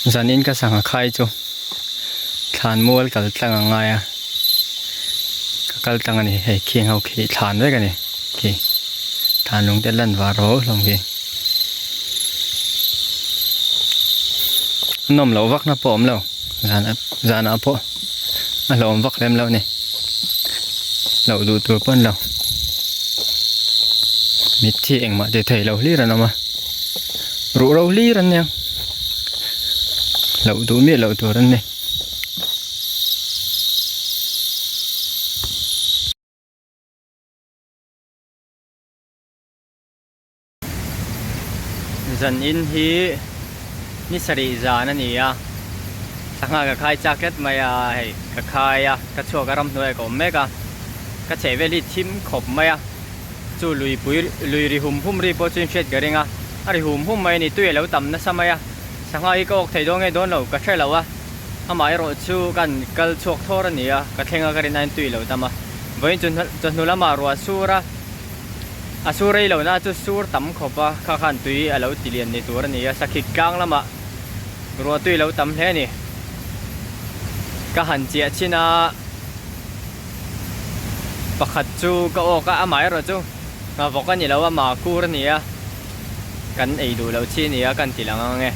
dàn in cái sang khai chú thàn mua cái tăng ngay à cái tăng này hay khiêng hậu khí thàn với cái này kì thàn lùng tên lần vào rổ lòng kì nôm lẩu vắt nó bổm lâu dàn áp bộ lẩu vắt lên lâu này lẩu đủ tuổi phân lẩu mít chi anh mà để thấy lẩu lý rồi nó mà rủ lẩu lý rồi nè lẩu đủ miết lẩu tuổi rồi này dần in hi ni sari za na ni à sanga ka khai jacket mai à hay ka khai à ka chua ka ram noi ko mega ka cheveli thim khop mai à chu lui ri hum ri po chin shet garinga ari hum mai ni tui lo tam na samaya sanga I ko thei dong e don lo ka thela wa amai ro chu kan kal chok thor ni à ka thenga ka rin an tui lo tama voin chun nu lama ro sura asurei lo na chu sur tam khopa kha khan tui alo tilian ni tur ni a sakhi kang lama ro tui lo tam hle ni ka han chia china pakhat chu ka o ka amai ro chu nga vokan ni lo ma kur ni a kan ei du lo chi ni a kan tilang nge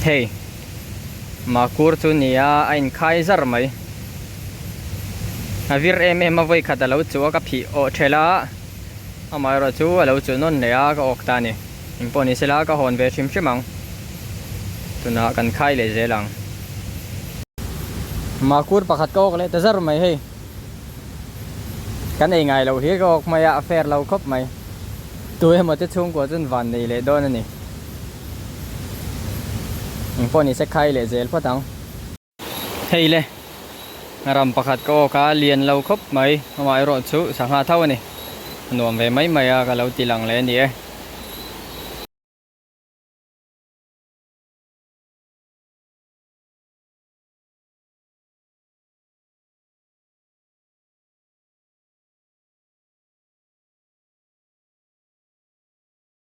hey ma kur chu nia ain khai zar mai avir em avoi khata lo chu ka phi o thela amai ro chu alo chu non nia ka ok ta ni imponi sela ka hon ve thim thimang tuna kan khai le zelang ma kur pakhat ka ok le ta zar mai hey kan ei ngai lo hi ka ok mai a fair lo khop mai tu he mo te chung ko chun van nei le don ani phone này sẽ khai lệ dễ phát tăng hay lệ ram pakhat ko ka liền lâu khóc mấy mà rồi chú sáng hà thâu này nuông về mấy mày cả lâu tilang lên đi